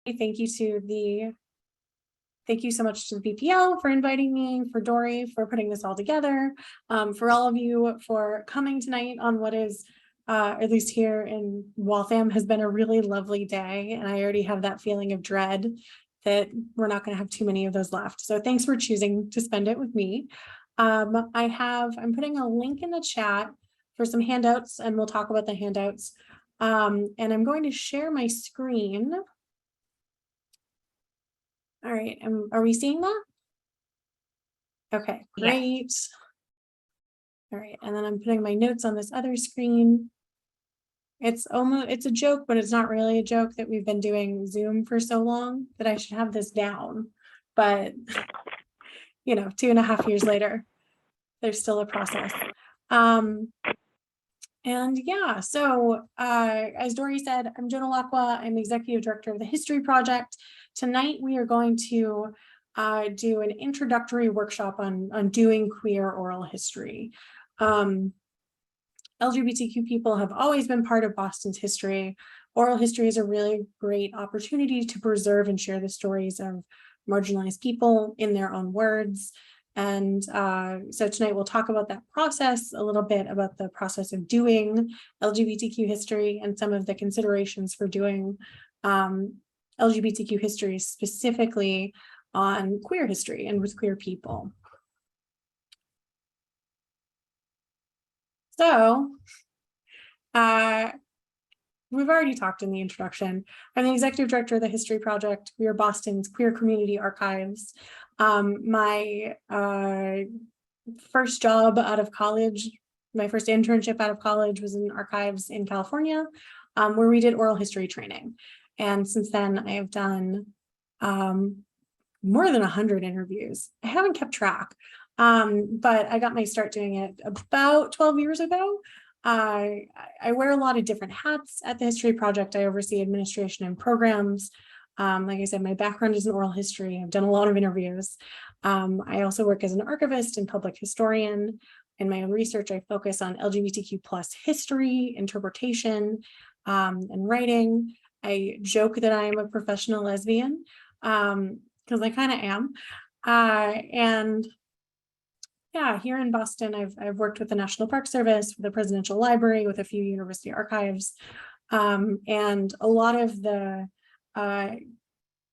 Thank you so much to the BPL for inviting me, for Dory for putting this all together, for all of you for coming tonight on what is, at least here in Waltham, has been a really lovely day. And I already have that feeling of dread that we're not going to have too many of those left. So thanks for choosing to spend it with me. I'm putting a link in the chat for some handouts, and we'll talk about the handouts. And I'm going to share my screen. All right, are we seeing that? Okay, great. Yes. All right, and then I'm putting my notes on this other screen. It's a joke, but it's not really a joke that we've been doing Zoom for so long that I should have this down. But, you know, 2.5 years later, there's still a process. And yeah, so as Dory said, I'm Joan Ilacqua. I'm Executive Director of the History Project. Tonight, we are going to do an introductory workshop on doing queer oral history. LGBTQ people have always been part of Boston's history. Oral history is a really great opportunity to preserve and share the stories of marginalized people in their own words. And so tonight we'll talk about that process, a little bit about the process of doing LGBTQ history and some of the considerations for doing LGBTQ history specifically on queer history and with queer people. So we've already talked in the introduction. I'm the Executive Director of the History Project. We are Boston's queer community archives. My first job out of college, my first internship out of college was in archives in California, where we did oral history training. And since then, I have done more than 100 interviews. I haven't kept track, but I got my start doing it about 12 years ago. I wear a lot of different hats at the History Project. I oversee administration and programs. Like I said, my background is in oral history. I've done a lot of interviews. I also work as an archivist and public historian. In my own research, I focus on LGBTQ plus history, interpretation, and writing. I joke that I am a professional lesbian, because I kind of am. And yeah, here in Boston, I've worked with the National Park Service, with the Presidential Library, with a few university archives. And a lot of the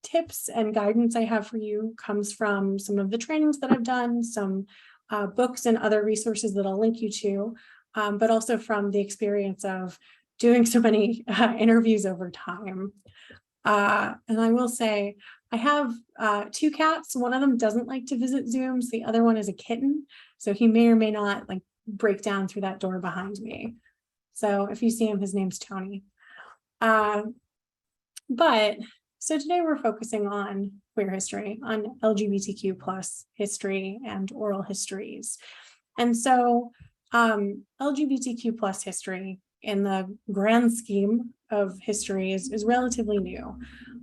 tips and guidance I have for you comes from some of the trainings that I've done, some books and other resources that I'll link you to, but also from the experience of doing so many interviews over time. And I will say, I have 2 cats. One of them doesn't like to visit Zooms. The other one is a kitten. So he may or may not like break down through that door behind me. So if you see him, his name's Tony. But so today we're focusing on queer history, on LGBTQ plus history and oral histories. And so LGBTQ plus history in the grand scheme of history is relatively new.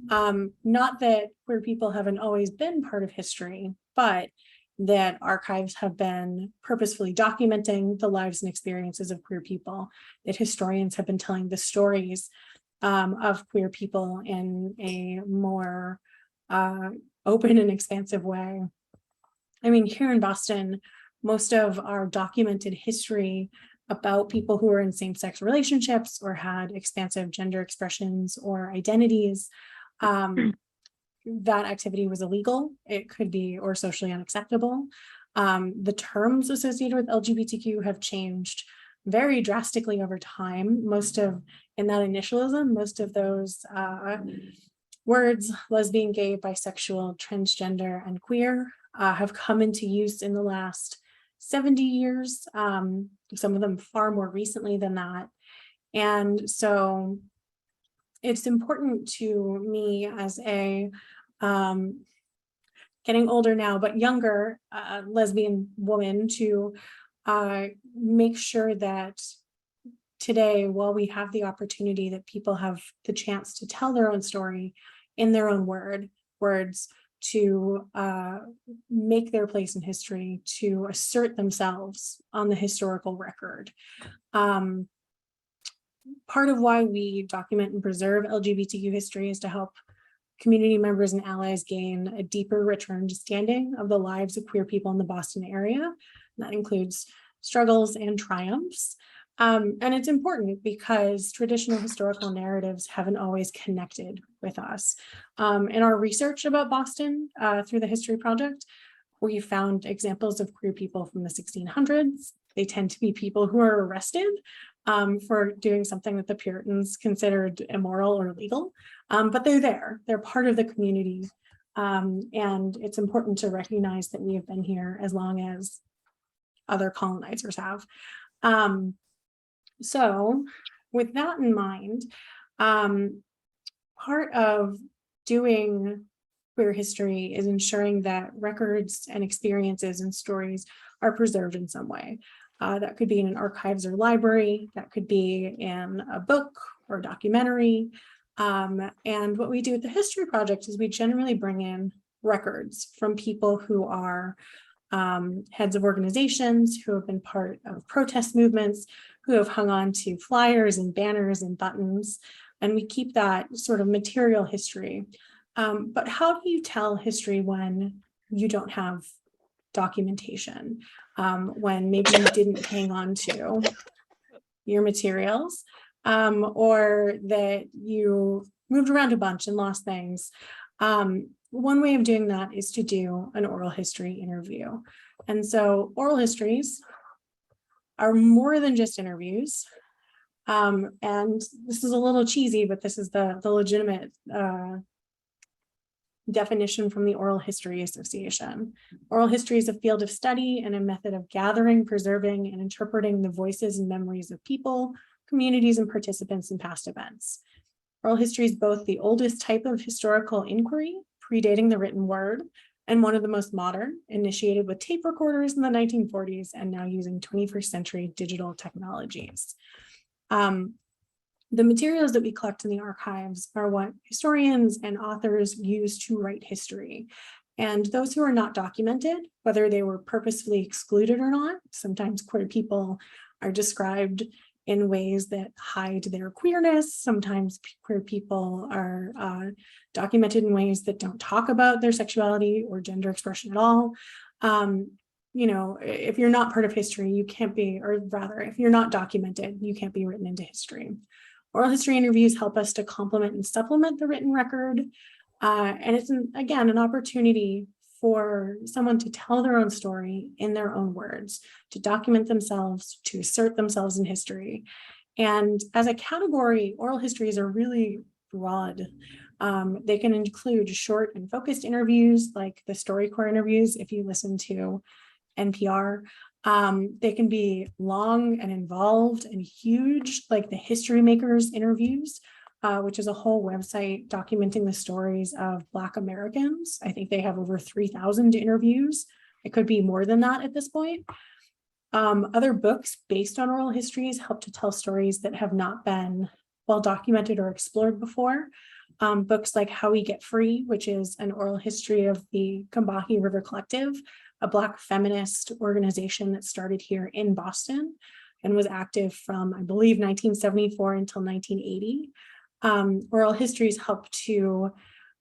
Not that queer people haven't always been part of history, but that archives have been purposefully documenting the lives and experiences of queer people, that historians have been telling the stories of queer people in a more open and expansive way. I mean, here in Boston, most of our documented history about people who were in same-sex relationships or had expansive gender expressions or identities, that activity was illegal. It could be or socially unacceptable. The terms associated with LGBTQ have changed very drastically over time. In that initialism, most of those words, lesbian, gay, bisexual, transgender, and queer, have come into use in the last 70 years, some of them far more recently than that. And so it's important to me as a getting older now, but younger lesbian woman to make sure that today, while we have the opportunity that people have the chance to tell their own story in their own words, to make their place in history, to assert themselves on the historical record. Part of why we document and preserve LGBTQ history is to help community members and allies gain a deeper, richer understanding of the lives of queer people in the Boston area. And that includes struggles and triumphs. And it's important because traditional historical narratives haven't always connected with us. In our research about Boston through the History Project, we found examples of queer people from the 1600s. They tend to be people who are arrested for doing something that the Puritans considered immoral or illegal, but they're there, they're part of the community. And it's important to recognize that we have been here as long as other colonizers have. So with that in mind, part of doing queer history is ensuring that records and experiences and stories are preserved in some way. That could be in an archives or library, that could be in a book or documentary. And what we do at the History Project is we generally bring in records from people who are heads of organizations, who have been part of protest movements, who have hung on to flyers and banners and buttons. And we keep that sort of material history. But how do you tell history when you don't have documentation? When maybe you didn't hang on to your materials, or that you moved around a bunch and lost things? One way of doing that is to do an oral history interview. And so oral histories are more than just interviews. And this is a little cheesy, but this is the legitimate definition from the Oral History Association. Oral history is a field of study and a method of gathering, preserving, and interpreting the voices and memories of people, communities, and participants in past events. Oral history is both the oldest type of historical inquiry, predating the written word, and one of the most modern, initiated with tape recorders in the 1940s and now using 21st century digital technologies. The materials that we collect in the archives are what historians and authors use to write history. And those who are not documented, whether they were purposefully excluded or not, sometimes queer people are described in ways that hide their queerness. Sometimes queer people are documented in ways that don't talk about their sexuality or gender expression at all. You know, if you're not part of history, you can't be, or rather, if you're not documented, you can't be written into history. Oral history interviews help us to complement and supplement the written record. And it's, again, an opportunity for someone to tell their own story in their own words, to document themselves, to assert themselves in history. And as a category, oral histories are really broad. They can include short and focused interviews like the StoryCorps interviews, if you listen to NPR. They can be long and involved and huge, like the History Makers interviews, which is a whole website documenting the stories of Black Americans. I think they have over 3,000 interviews. It could be more than that at this point. Other books based on oral histories help to tell stories that have not been well documented or explored before. Books like How We Get Free, which is an oral history of the Combahee River Collective, a Black feminist organization that started here in Boston and was active from, I believe, 1974 until 1980. Oral histories help to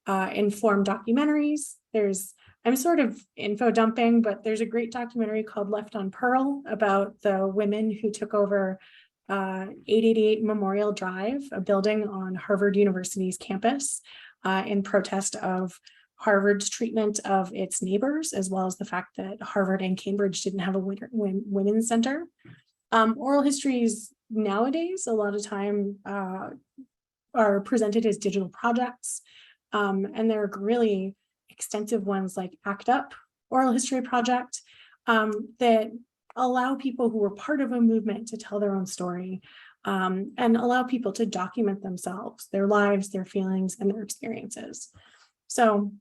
inform documentaries. I'm sort of info dumping, but there's a great documentary called Left on Pearl about the women who took over 888 Memorial Drive, a building on Harvard University's campus, in protest of Harvard's treatment of its neighbors, as well as the fact that Harvard and Cambridge didn't have a women's center. Oral histories nowadays, a lot of time, are presented as digital projects, and there are really extensive ones like ACT UP Oral History Project that allow people who were part of a movement to tell their own story, and allow people to document themselves, their lives, their feelings, and their experiences. So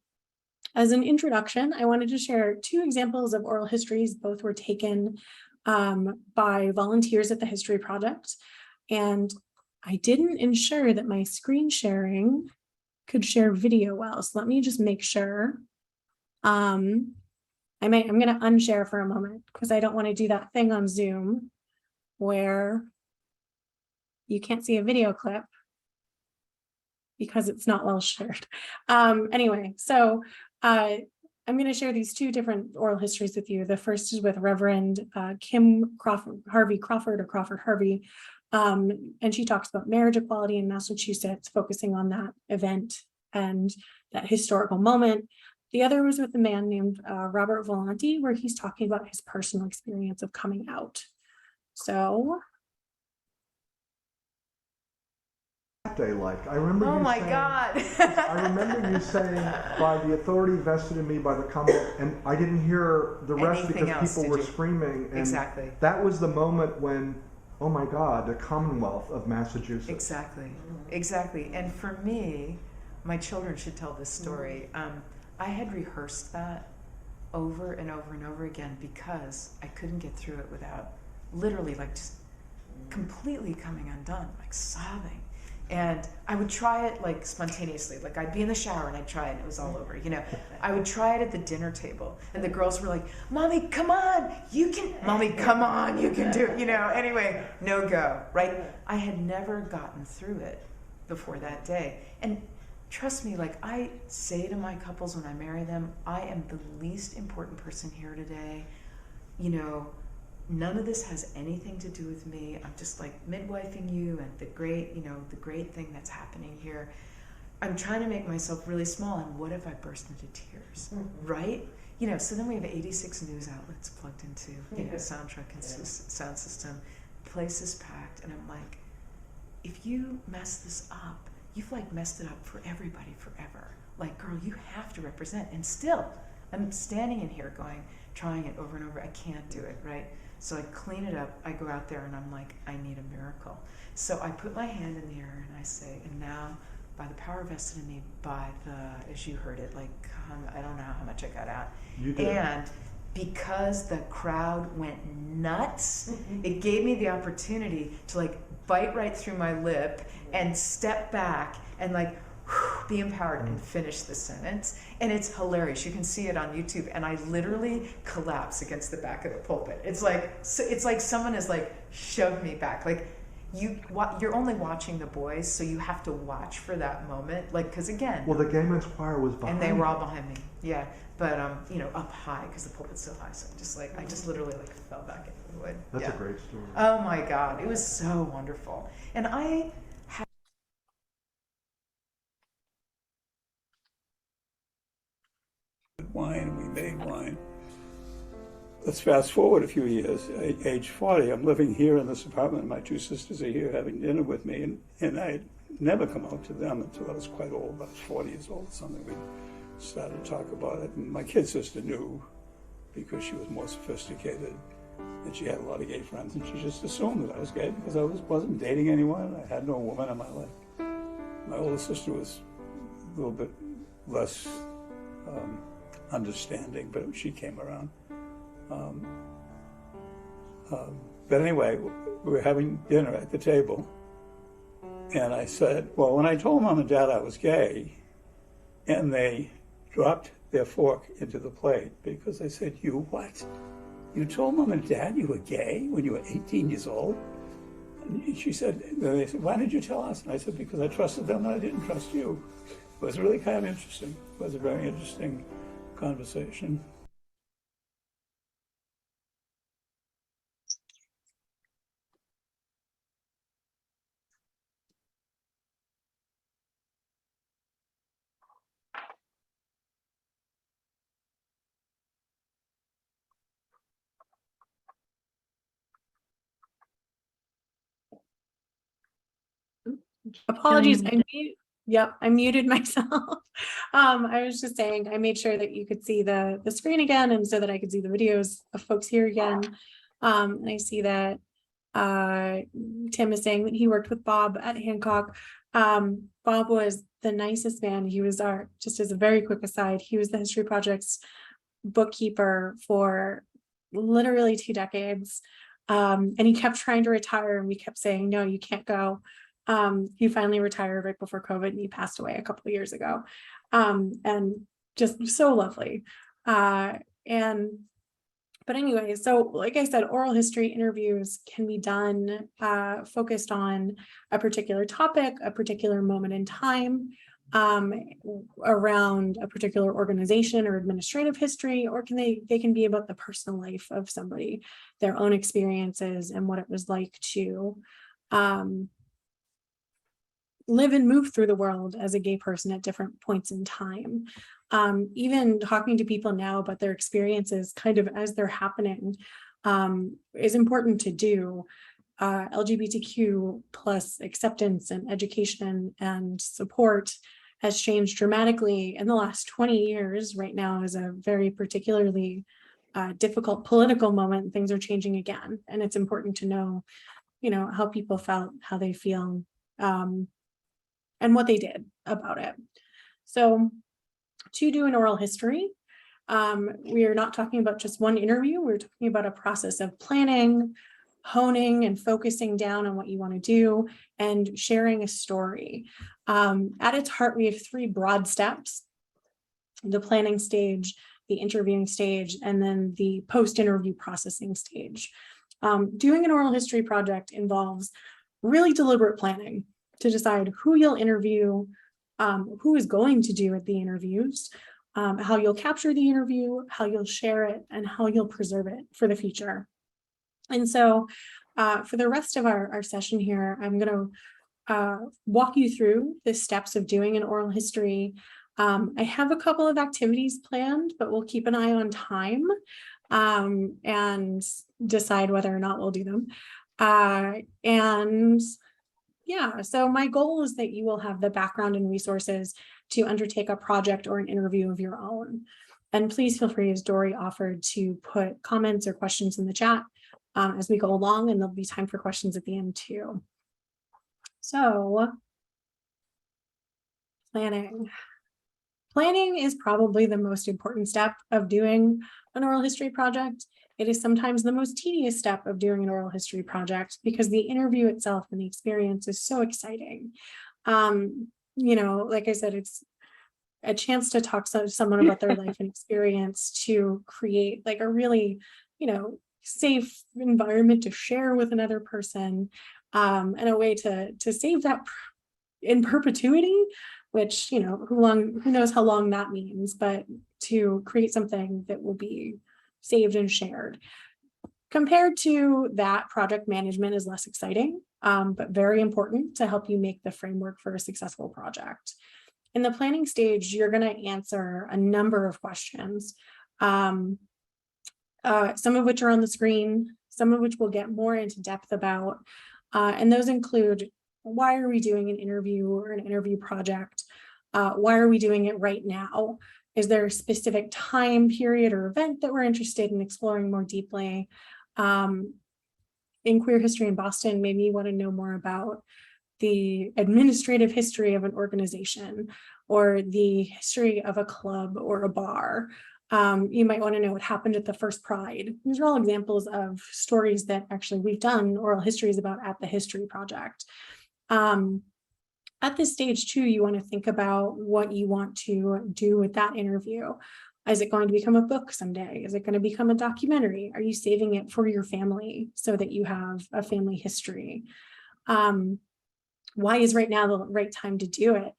as an introduction, I wanted to share two examples of oral histories. Both were taken by volunteers at the History Project. And I didn't ensure that my screen sharing could share video well. So let me just make sure. I'm going to unshare for a moment because I don't want to do that thing on Zoom where you can't see a video clip. because it's not well shared. Anyway, so I'm going to share these two different oral histories with you. The first is with Reverend Kim Harvey Crawford, or Crawford Harvey, and she talks about marriage equality in Massachusetts, focusing on that event and that historical moment. The other was with a man named Robert Volonti, where he's talking about his personal experience of coming out. So. Day like I remember. Oh you my saying, God! I remember you saying, by the authority vested in me by the Commonwealth, and I didn't hear the rest Anything because else, people were screaming. And exactly. That was the moment when, oh my God, the Commonwealth of Massachusetts. Exactly, exactly. And for me, my children should tell this story. I had rehearsed that over and over and over again because I couldn't get through it without literally like just completely coming undone, like sobbing. And I would try it like spontaneously, like I'd be in the shower and I'd try it and it was all over, you know. I would try it at the dinner table and the girls were like, Mommy, come on, you can, Mommy, come on, you can do it, you know. Anyway, no go, right? I had never gotten through it before that day. And trust me, like I say to my couples when I marry them, I am the least important person here today, you know. None of this has anything to do with me. I'm just like midwifing you and the great, you know, the great thing that's happening here. I'm trying to make myself really small, and what if I burst into tears, right? You know, so then we have 86 news outlets plugged into, you know, soundtrack and sound system. The place is packed, and I'm like, if you mess this up, you've like messed it up for everybody forever. Like, girl, you have to represent. And still, I'm standing in here going, trying it over and over. I can't do it, right? So I clean it up, I go out there and I'm like, I need a miracle. So I put my hand in the air and I say, and now by the power vested in me, by the, as you heard it, like, I don't know how much I got out. You did. And because the crowd went nuts, it gave me the opportunity to like bite right through my lip and step back and like, be empowered and finish the sentence. And it's hilarious. You can see it on YouTube. And I literally collapse against the back of the pulpit. It's like someone has like shoved me back. Like you're only watching the boys, so you have to watch for that moment. Like, because again, well, the gay men's choir was behind, and they were all behind me. Yeah, but you know, up high because the pulpit's so high. So I just literally like fell back into the wood. That's a great story. Oh my God, it was so wonderful. And I wine, we made wine. Let's fast forward a few years. Age 40, I'm living here in this apartment. My two sisters are here having dinner with me, and I had never come out to them until I was quite old, about 40 years old or something. We started to talk about it, and my kid sister knew because she was more sophisticated, and she had a lot of gay friends, and she just assumed that I was gay because I wasn't dating anyone. I had no woman in my life. My older sister was a little bit less understanding, but she came around. But anyway, we were having dinner at the table, and I said, well, when I told Mom and Dad I was gay, and they dropped their fork into the plate because I said, you what? You told Mom and Dad you were gay when you were 18 years old? And they said, why did you tell us? And I said, because I trusted them and I didn't trust you. It was really kind of interesting. It was a very interesting conversation. Apologies. I muted myself. I was just saying I made sure that you could see the screen again, and so that I could see the videos of folks here again. And I see that Tim is saying that he worked with Bob at Hancock. Bob was the nicest man. He was just as a very quick aside, he was the History Project's bookkeeper for literally 2 decades. And he kept trying to retire, and we kept saying, no, you can't go. He finally retired right before COVID, and he passed away a couple of years ago. And just so lovely. And But anyway, so like I said, oral history interviews can be done focused on a particular topic, a particular moment in time, around a particular organization or administrative history, or they can be about the personal life of somebody, their own experiences and what it was like to live and move through the world as a gay person at different points in time. Even talking to people now about their experiences kind of as they're happening is important to do. LGBTQ plus acceptance and education and support has changed dramatically in the last 20 years. Right now is a very particularly difficult political moment. Things are changing again, and it's important to know, how people felt, how they feel, and what they did about it. So to do an oral history, we are not talking about just one interview. We're talking about a process of planning, honing and focusing down on what you want to do and sharing a story. At its heart, we have 3 broad steps: the planning stage, the interviewing stage, and then the post-interview processing stage. Doing an oral history project involves really deliberate planning to decide who you'll interview, who is going to do at the interviews, how you'll capture the interview, how you'll share it, and how you'll preserve it for the future. And so for the rest of our session here, I'm going to walk you through the steps of doing an oral history. I have a couple of activities planned, but we'll keep an eye on time and decide whether or not we'll do them. Yeah, so my goal is that you will have the background and resources to undertake a project or an interview of your own. And please feel free, as Dory offered, to put comments or questions in the chat as we go along, and there'll be time for questions at the end too. So, planning. Planning is probably the most important step of doing an oral history project. It is sometimes the most tedious step of doing an oral history project because the interview itself and the experience is so exciting. Like I said, it's a chance to talk to someone about their life and experience, to create like a really, safe environment to share with another person, and a way to save that in perpetuity, which, who knows how long that means, but to create something that will be saved and shared. Compared to that, project management is less exciting, but very important to help you make the framework for a successful project. In the planning stage, you're going to answer a number of questions, some of which are on the screen, some of which we'll get more into depth about. And those include, why are we doing an interview or an interview project? Why are we doing it right now? Is there a specific time period or event that we're interested in exploring more deeply? In queer history in Boston, maybe you want to know more about the administrative history of an organization or the history of a club or a bar. You might want to know what happened at the first Pride. These are all examples of stories that actually we've done oral histories about at the History Project. At this stage too, you want to think about what you want to do with that interview. Is it going to become a book someday? Is it going to become a documentary? Are you saving it for your family so that you have a family history? Why is right now the right time to do it?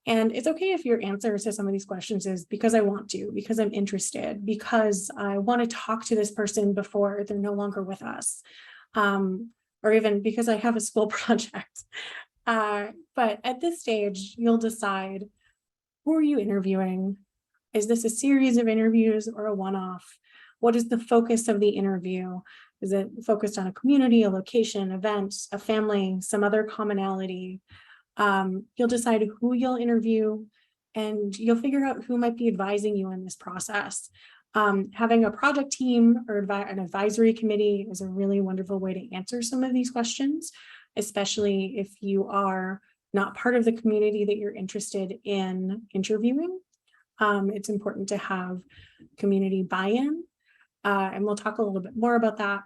And it's okay if your answer to some of these questions is because I want to, because I'm interested, because I want to talk to this person before they're no longer with us, or even because I have a school project. But at this stage, you'll decide, who are you interviewing? Is this a series of interviews or a one-off? What is the focus of the interview? Is it focused on a community, a location, an event, a family, some other commonality? You'll decide who you'll interview, and you'll figure out who might be advising you in this process. Having a project team or an advisory committee is a really wonderful way to answer some of these questions, especially if you are not part of the community that you're interested in interviewing. It's important to have community buy-in, and we'll talk a little bit more about that.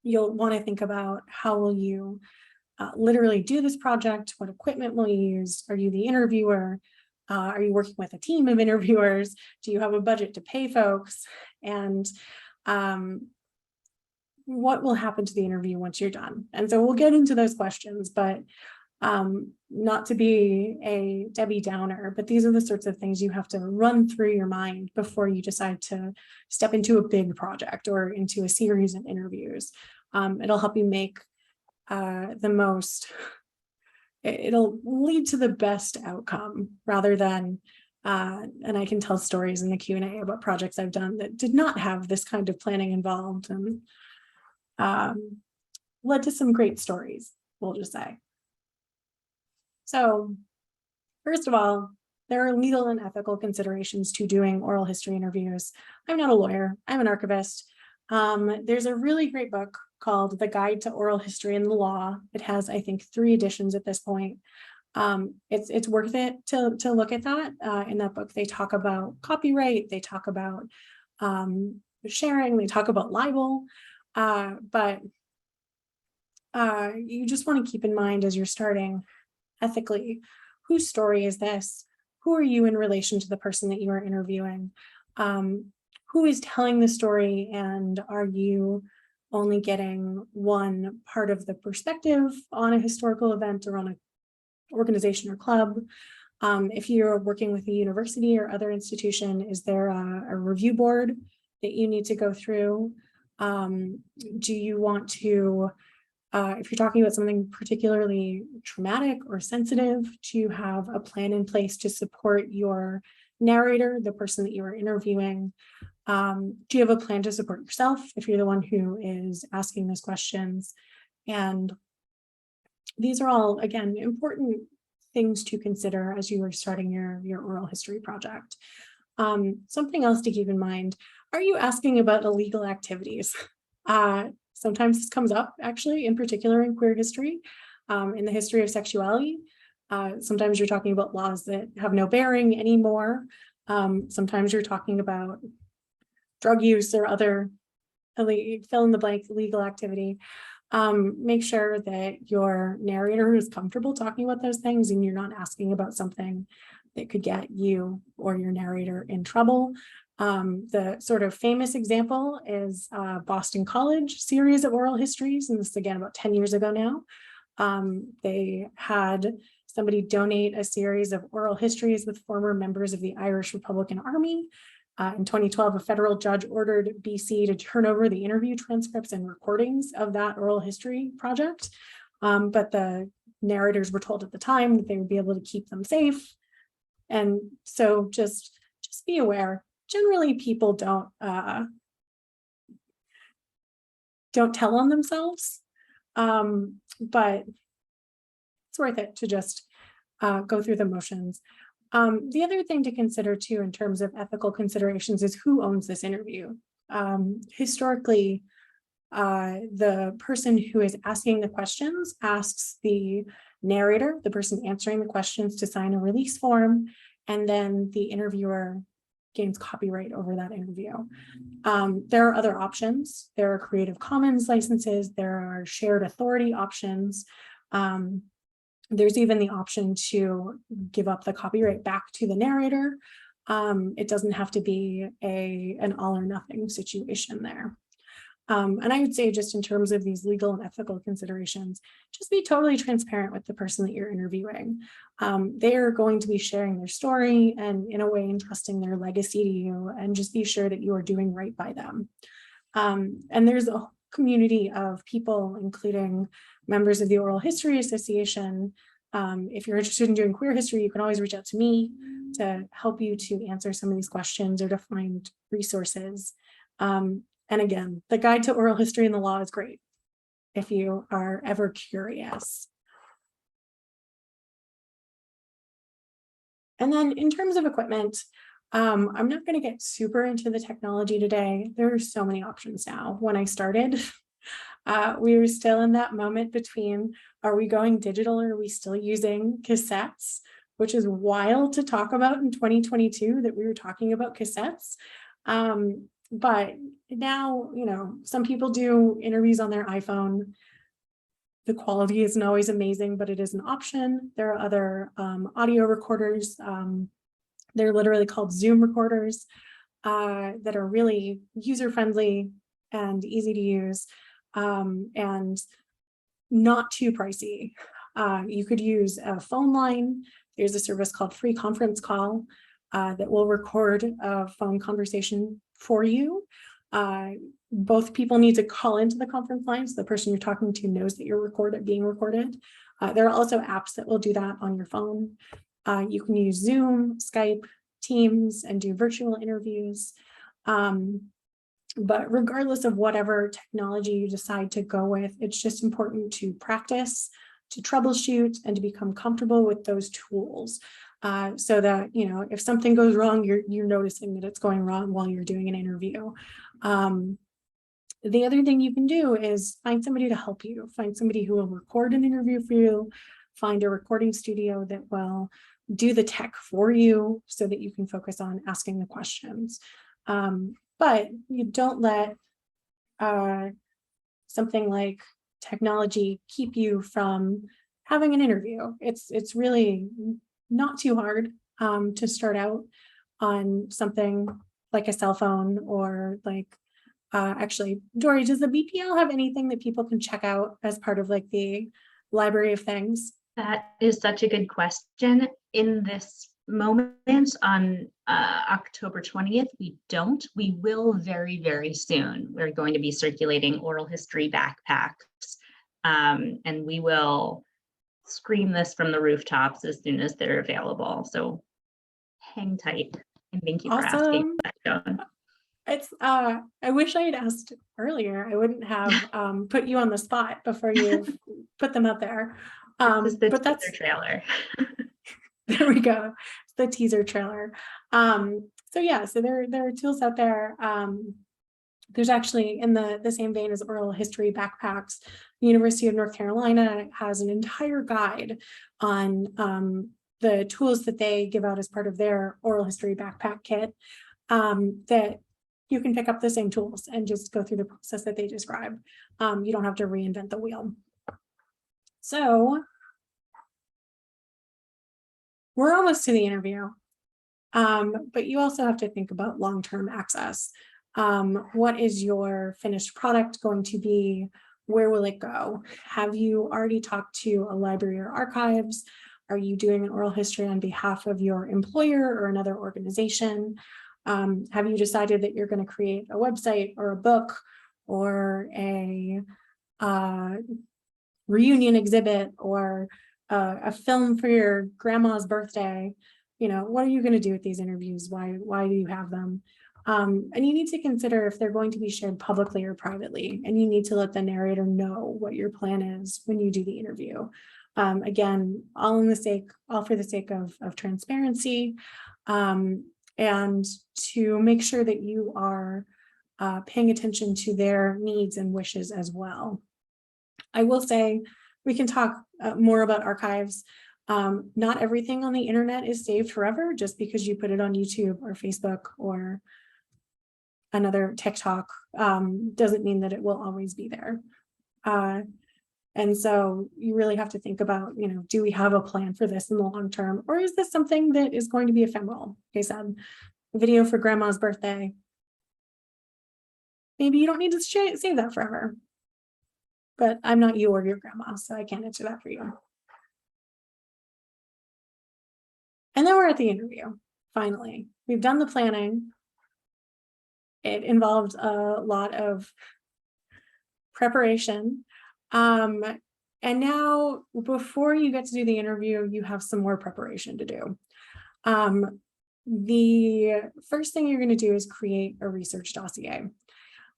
You'll want to think about, how will you literally do this project? What equipment will you use? Are you the interviewer? Are you working with a team of interviewers? Do you have a budget to pay folks? And what will happen to the interview once you're done? And so we'll get into those questions, but not to be a Debbie Downer, but these are the sorts of things you have to run through your mind before you decide to step into a big project or into a series of interviews. It'll help you make it'll lead to the best outcome rather than, and I can tell stories in the Q&A about projects I've done that did not have this kind of planning involved and led to some great stories, we'll just say. So first of all, there are legal and ethical considerations to doing oral history interviews. I'm not a lawyer, I'm an archivist. There's a really great book called The Guide to Oral History and the Law. It has, I think, 3 editions at this point. It's worth it to look at that. In that book, they talk about copyright, they talk about sharing, they talk about libel, but you just want to keep in mind as you're starting ethically, whose story is this? Who are you in relation to the person that you are interviewing? Who is telling the story, and are you only getting one part of the perspective on a historical event or on an organization or club? If you're working with a university or other institution, is there a review board that you need to go through? Do you want to, if you're talking about something particularly traumatic or sensitive, to have a plan in place to support your narrator, the person that you are interviewing? Do you have a plan to support yourself if you're the one who is asking those questions? And these are all, again, important things to consider as you are starting your oral history project. Something else to keep in mind, are you asking about illegal activities? Sometimes this comes up, actually, in particular in queer history, in the history of sexuality. Sometimes you're talking about laws that have no bearing anymore. Sometimes you're talking about drug use or other fill in the blank legal activity. Make sure that your narrator is comfortable talking about those things and you're not asking about something that could get you or your narrator in trouble. The sort of famous example is Boston College series of oral histories, and this is again about 10 years ago now. They had somebody donate a series of oral histories with former members of the Irish Republican Army. In 2012, a federal judge ordered BC to turn over the interview transcripts and recordings of that oral history project. But the narrators were told at the time that they would be able to keep them safe. And so just be aware. Generally, people don't tell on themselves, but it's worth it to just go through the motions. The other thing to consider too in terms of ethical considerations is who owns this interview. Historically, the person who is asking the questions asks the narrator, the person answering the questions, to sign a release form, and then the interviewer gains copyright over that interview. There are other options. There are Creative Commons licenses. There are shared authority options. There's even the option to give up the copyright back to the narrator. It doesn't have to be an all or nothing situation there. And I would say, just in terms of these legal and ethical considerations, just be totally transparent with the person that you're interviewing. They are going to be sharing their story and in a way entrusting their legacy to you, and just be sure that you are doing right by them. And there's a community of people, including members of the Oral History Association. If you're interested in doing queer history, you can always reach out to me to help you to answer some of these questions or to find resources. And again, the Guide to Oral History and the Law is great if you are ever curious. And then in terms of equipment, I'm not going to get super into the technology today. There are so many options now. When I started, we were still in that moment between, are we going digital or are we still using cassettes, which is wild to talk about in 2022 that we were talking about cassettes. But now, some people do interviews on their iPhone. The quality isn't always amazing, but it is an option. There are other audio recorders. They're literally called Zoom recorders. that are really user-friendly and easy to use, and not too pricey. You could use a phone line. There's a service called Free Conference Call that will record a phone conversation for you. Both people need to call into the conference line, so the person you're talking to knows that you're being recorded. There are also apps that will do that on your phone. You can use Zoom, Skype, Teams, and do virtual interviews. But regardless of whatever technology you decide to go with, it's just important to practice, to troubleshoot, and to become comfortable with those tools. So that, you know, if something goes wrong, you're noticing that it's going wrong while you're doing an interview. The other thing you can do is find somebody to help you, find somebody who will record an interview for you, find a recording studio that will do the tech for you so that you can focus on asking the questions. But you don't let something like technology keep you from having an interview. It's really not too hard to start out on something like a cell phone or like, actually, Dory, does the BPL have anything that people can check out as part of like the library of things? That is such a good question. In this moment on October 20th, we don't. We will very, very soon. We're going to be circulating oral history backpacks, and we will scream this from the rooftops as soon as they're available. So hang tight, and thank you for asking that, Joan. It's I wish I had asked earlier. I wouldn't have put you on the spot before you put them out there. This is the but that's trailer. There we go. It's the teaser trailer. So yeah, so there are tools out there. There's actually, in the same vein as oral history backpacks, the University of North Carolina has an entire guide on the tools that they give out as part of their oral history backpack kit, that you can pick up the same tools and just go through the process that they describe. You don't have to reinvent the wheel. So we're almost to the interview, but you also have to think about long-term access. What is your finished product going to be? Where will it go? Have you already talked to a library or archives? Are you doing an oral history on behalf of your employer or another organization? Have you decided that you're going to create a website or a book or a reunion exhibit or a film for your grandma's birthday? You know, what are you going to do with these interviews? Why do you have them? And you need to consider if they're going to be shared publicly or privately, and you need to let the narrator know what your plan is when you do the interview. Again, all for the sake of transparency, and to make sure that you are paying attention to their needs and wishes as well. I will say, we can talk more about archives. Not everything on the internet is saved forever. Just because you put it on YouTube or Facebook or another TikTok doesn't mean that it will always be there. And so you really have to think about, you know, do we have a plan for this in the long term, or is this something that is going to be ephemeral? Like I said, a video for grandma's birthday, maybe you don't need to save that forever. But I'm not you or your grandma, so I can't answer that for you. And then we're at the interview. Finally, we've done the planning. It involved a lot of preparation. And now, before you get to do the interview, you have some more preparation to do. The first thing you're going to do is create a research dossier.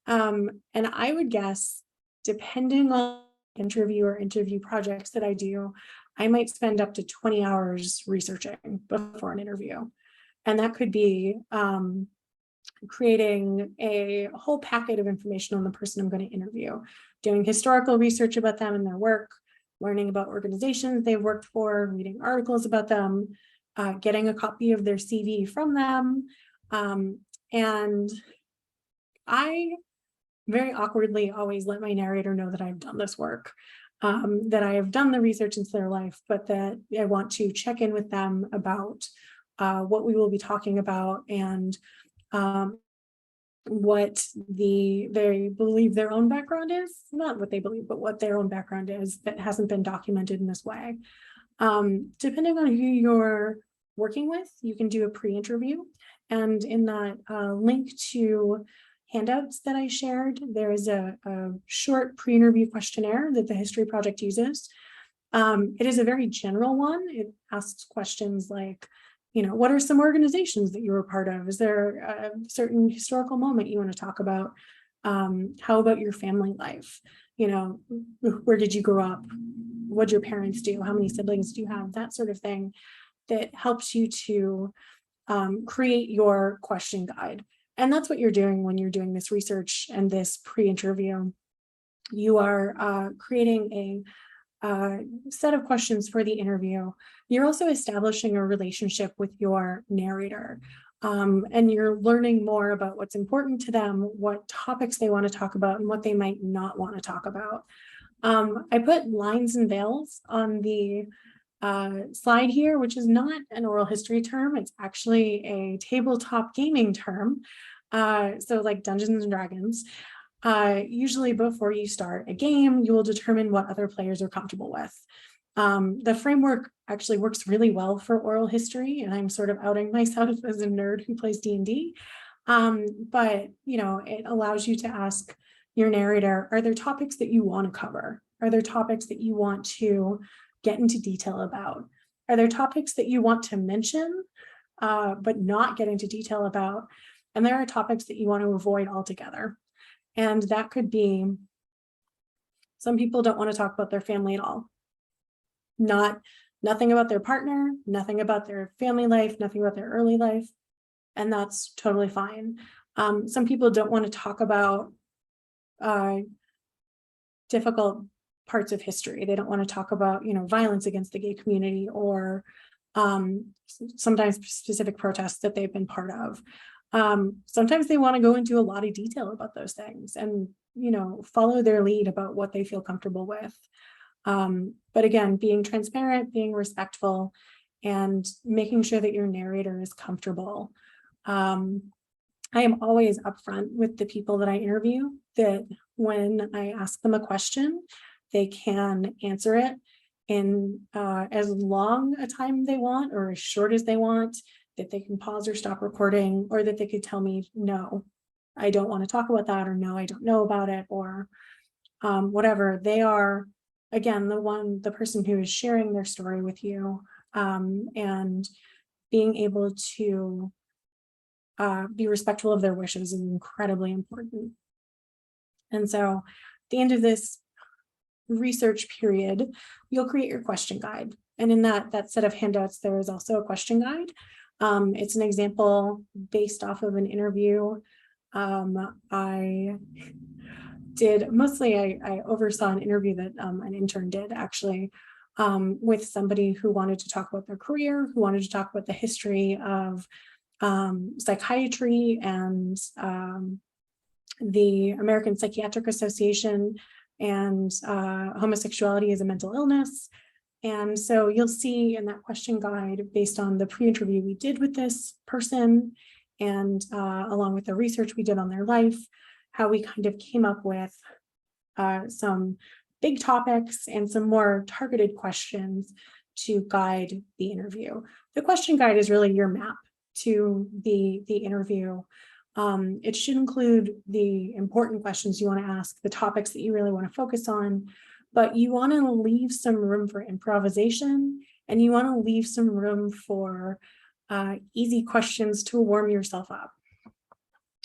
And I would guess, depending on interview or interview projects that I do, I might spend up to 20 hours researching before an interview. And that could be creating a whole packet of information on the person I'm going to interview, doing historical research about them and their work, learning about organizations they've worked for, reading articles about them, getting a copy of their CV from them. And I very awkwardly always let my narrator know that I've done this work, that I have done the research into their life, but that I want to check in with them about what we will be talking about and what they believe their own background is, not what they believe, but what their own background is that hasn't been documented in this way. Depending on who you're working with, you can do a pre-interview. And in that link to handouts that I shared, there is a short pre-interview questionnaire that the History Project uses. It is a very general one. It asks questions like, what are some organizations that you were part of? Is there a certain historical moment you want to talk about? How about your family life? Where did you grow up? What did your parents do? How many siblings do you have? That sort of thing that helps you to create your question guide. And that's what you're doing when you're doing this research and this pre-interview. You are creating a set of questions for the interview. You're also establishing a relationship with your narrator, and you're learning more about what's important to them, what topics they want to talk about, and what they might not want to talk about. I put lines and veils on the slide here, which is not an oral history term. It's actually a tabletop gaming term. So like Dungeons and Dragons. Usually before you start a game, you will determine what other players are comfortable with. The framework actually works really well for oral history, and I'm sort of outing myself as a nerd who plays D&D. But it allows you to ask your narrator, are there topics that you want to cover? Are there topics that you want to get into detail about? Are there topics that you want to mention, but not get into detail about? And there are topics that you want to avoid altogether. And that could be, some people don't want to talk about their family at all. Nothing about their partner, nothing about their family life, nothing about their early life. And that's totally fine. Some people don't want to talk about difficult parts of history. They don't want to talk about, violence against the gay community or sometimes specific protests that they've been part of. Sometimes they want to go into a lot of detail about those things and, follow their lead about what they feel comfortable with. But again, being transparent, being respectful, and making sure that your narrator is comfortable. I am always upfront with the people that I interview, that when I ask them a question, they can answer it in as long a time they want or as short as they want, that they can pause or stop recording, or that they could tell me, no, I don't want to talk about that, or no, I don't know about it, or whatever. They are, again, the person who is sharing their story with you, and being able to be respectful of their wishes is incredibly important. And so at the end of this research period, you'll create your question guide. And in that set of handouts, there is also a question guide. It's an example based off of an interview I did. Mostly I oversaw an interview that an intern did actually, with somebody who wanted to talk about their career, who wanted to talk about the history of psychiatry and the American Psychiatric Association, and homosexuality as a mental illness. And so you'll see in that question guide, based on the pre-interview we did with this person, and along with the research we did on their life, how we kind of came up with some big topics and some more targeted questions to guide the interview. The question guide is really your map to the interview. It should include the important questions you want to ask, the topics that you really want to focus on, but you want to leave some room for improvisation, and you want to leave some room for easy questions to warm yourself up.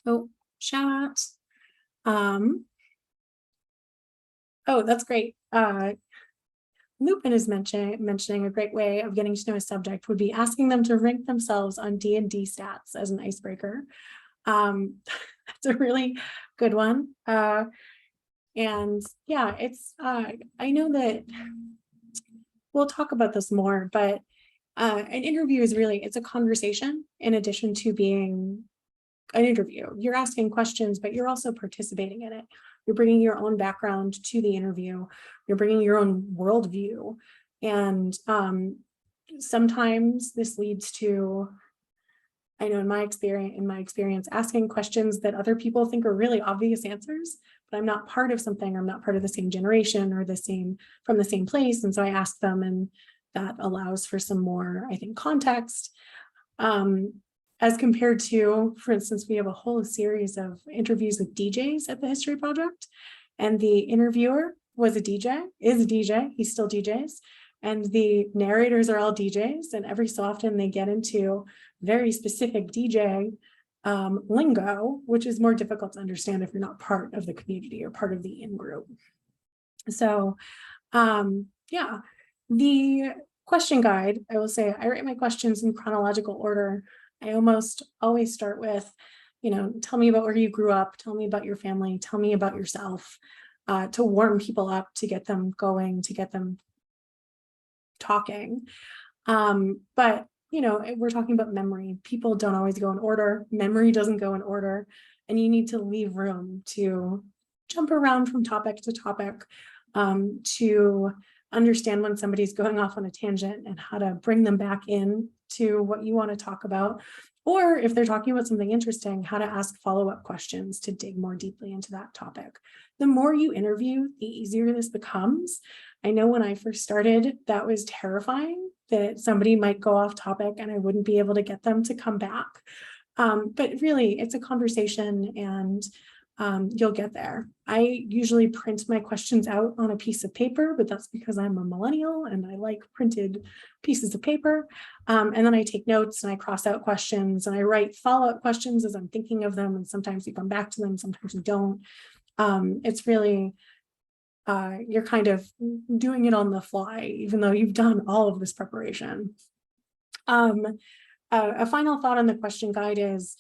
Oh, chat. Oh, that's great. Lupin is mentioning a great way of getting to know a subject would be asking them to rank themselves on D&D stats as an icebreaker. That's a really good one. And yeah, it's I know that we'll talk about this more, but an interview is really, it's a conversation in addition to being an interview. You're asking questions, but you're also participating in it. You're bringing your own background to the interview. You're bringing your own worldview. And sometimes this leads to I know in my experience, asking questions that other people think are really obvious answers, but I'm not part of something, I'm not part of the same generation or from the same place. And so I ask them, and that allows for some more, I think, context. As compared to, for instance, we have a whole series of interviews with DJs at the History Project, and the interviewer is a DJ, he still DJs, and the narrators are all DJs, and every so often they get into very specific DJ lingo, which is more difficult to understand if you're not part of the community or part of the in-group. So yeah, the question guide, I will say I write my questions in chronological order. I almost always start with, tell me about where you grew up, tell me about your family, tell me about yourself, to warm people up, to get them going, to get them talking. But we're talking about memory. People don't always go in order. Memory doesn't go in order, and you need to leave room to jump around from topic to topic, to understand when somebody's going off on a tangent and how to bring them back in to what you want to talk about. Or if they're talking about something interesting, how to ask follow-up questions to dig more deeply into that topic. The more you interview, the easier this becomes. I know when I first started, that was terrifying, that somebody might go off topic and I wouldn't be able to get them to come back. But really, it's a conversation, and you'll get there. I usually print my questions out on a piece of paper, but that's because I'm a millennial and I like printed pieces of paper. And then I take notes and I cross out questions and I write follow-up questions as I'm thinking of them. And sometimes you come back to them, sometimes you don't. It's really, you're kind of doing it on the fly, even though you've done all of this preparation. A final thought on the question guide is,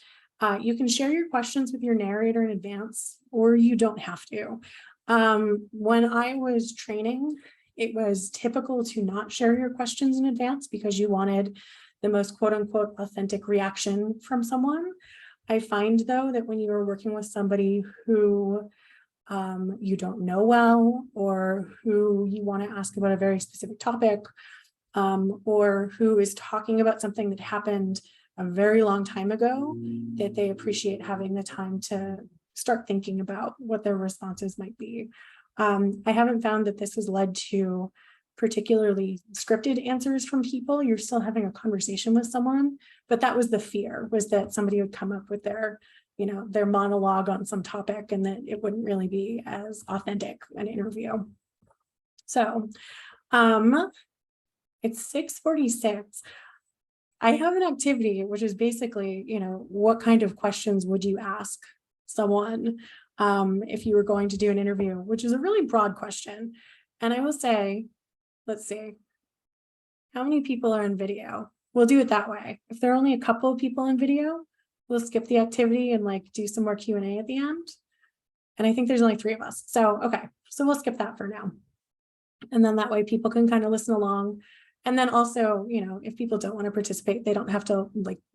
you can share your questions with your narrator in advance, or you don't have to. When I was training, it was typical to not share your questions in advance because you wanted the most quote unquote authentic reaction from someone. I find though that when you are working with somebody who you don't know well, or who you want to ask about a very specific topic, or who is talking about something that happened a very long time ago, that they appreciate having the time to start thinking about what their responses might be. I haven't found that this has led to particularly scripted answers from people. You're still having a conversation with someone, but that was the fear, was that somebody would come up with their monologue on some topic and that it wouldn't really be as authentic an interview. So it's 6:46. I have an activity, which is basically, what kind of questions would you ask someone if you were going to do an interview, which is a really broad question. And I will say, let's see, how many people are in video? We'll do it that way. If there are only a couple of people in video, we'll skip the activity and do some more Q&A at the end. And I think there's only 3 of us. So, okay, so we'll skip that for now. And then that way people can kind of listen along. And then also, if people don't want to participate, they don't have to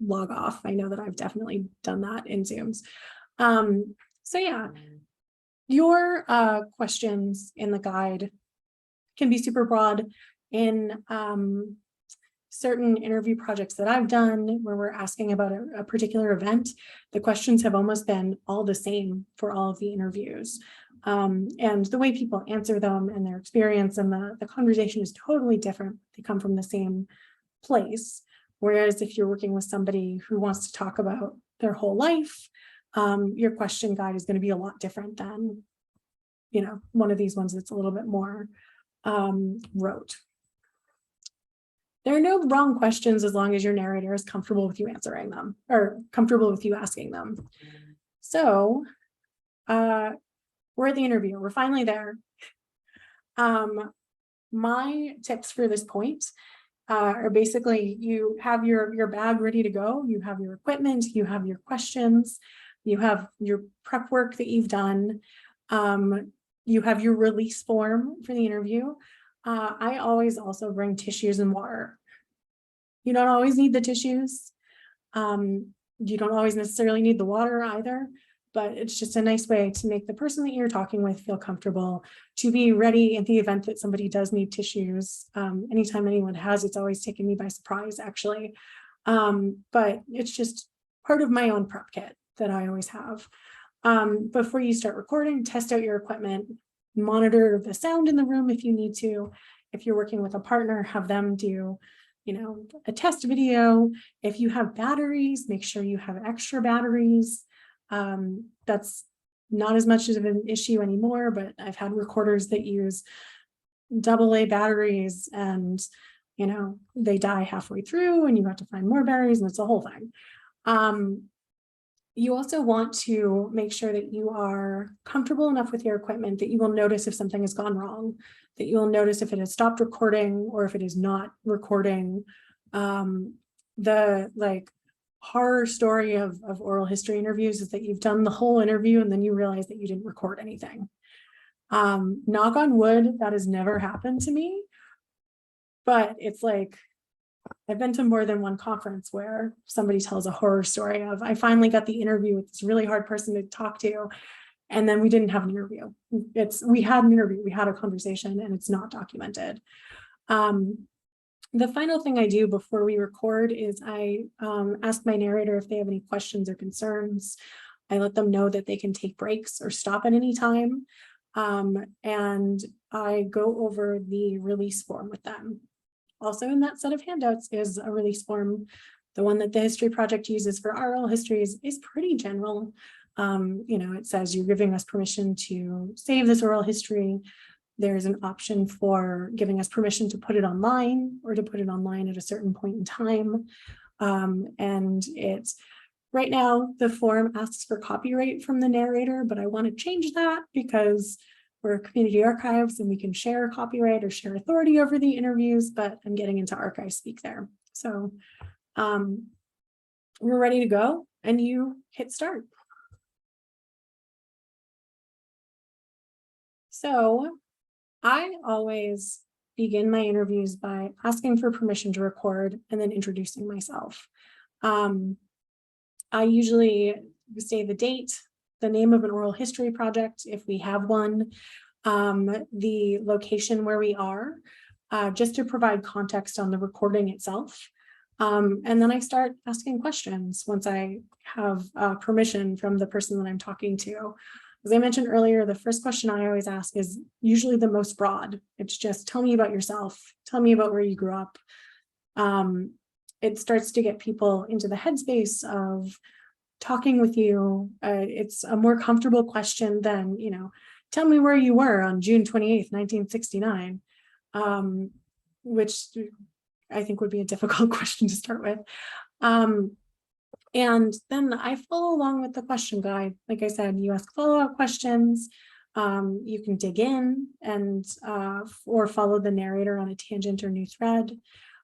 log off. I know that I've definitely done that in Zooms. So yeah, your questions in the guide can be super broad. In certain interview projects that I've done where we're asking about a particular event, the questions have almost been all the same for all of the interviews. And the way people answer them and their experience and the conversation is totally different. They come from the same place. Whereas if you're working with somebody who wants to talk about their whole life, your question guide is going to be a lot different than, one of these ones that's a little bit more rote. There are no wrong questions as long as your narrator is comfortable with you answering them or comfortable with you asking them. So we're at the interview. We're finally there. My tips for this point are basically, you have your bag ready to go. You have your equipment, you have your questions, you have your prep work that you've done. You have your release form for the interview. I always also bring tissues and water. You don't always need the tissues. You don't always necessarily need the water either, but it's just a nice way to make the person that you're talking with feel comfortable, to be ready in the event that somebody does need tissues. Anytime anyone has, it's always taken me by surprise, actually. But it's just part of my own prep kit that I always have. Before you start recording, test out your equipment, monitor the sound in the room if you need to. If you're working with a partner, have them do, a test video. If you have batteries, make sure you have extra batteries. That's not as much of an issue anymore, but I've had recorders that use AA batteries and, they die halfway through and you have to find more batteries and it's a whole thing. You also want to make sure that you are comfortable enough with your equipment that you will notice if something has gone wrong, that you will notice if it has stopped recording or if it is not recording. The horror story of oral history interviews is that you've done the whole interview and then you realize that you didn't record anything. Knock on wood, that has never happened to me, but it's like, I've been to more than one conference where somebody tells a horror story of, I finally got the interview with this really hard person to talk to, and then we didn't have an interview. We had an interview, we had a conversation, and it's not documented. The final thing I do before we record is I ask my narrator if they have any questions or concerns. I let them know that they can take breaks or stop at any time. And I go over the release form with them. Also in that set of handouts is a release form. The one that the History Project uses for our oral histories is pretty general. It says you're giving us permission to save this oral history. There's an option for giving us permission to put it online or to put it online at a certain point in time. And it's right now the form asks for copyright from the narrator, but I want to change that because we're community archives and we can share copyright or share authority over the interviews, but I'm getting into archive speak there. So we're ready to go and you hit start. So I always begin my interviews by asking for permission to record and then introducing myself. I usually say the date, the name of an oral history project, if we have one, the location where we are, just to provide context on the recording itself. And then I start asking questions once I have permission from the person that I'm talking to. As I mentioned earlier, the first question I always ask is usually the most broad. It's just, tell me about yourself. Tell me about where you grew up. It starts to get people into the headspace of talking with you. It's a more comfortable question than, tell me where you were on June 28th, 1969, which I think would be a difficult question to start with. And then I follow along with the question guide. Like I said, you ask follow-up questions. You can dig in and or follow the narrator on a tangent or new thread.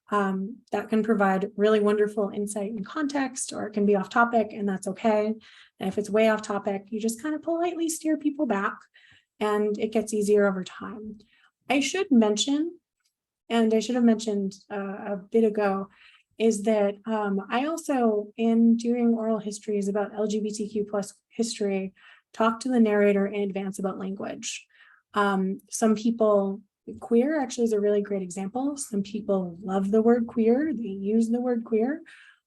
That can provide really wonderful insight and context, or it can be off topic, and that's okay. And if it's way off topic, you just kind of politely steer people back, and it gets easier over time. I should mention, and I should have mentioned a bit ago, is that I also, in doing oral histories about LGBTQ plus history, talk to the narrator in advance about language. Some people, queer actually is a really great example. Some people love the word queer, they use the word queer.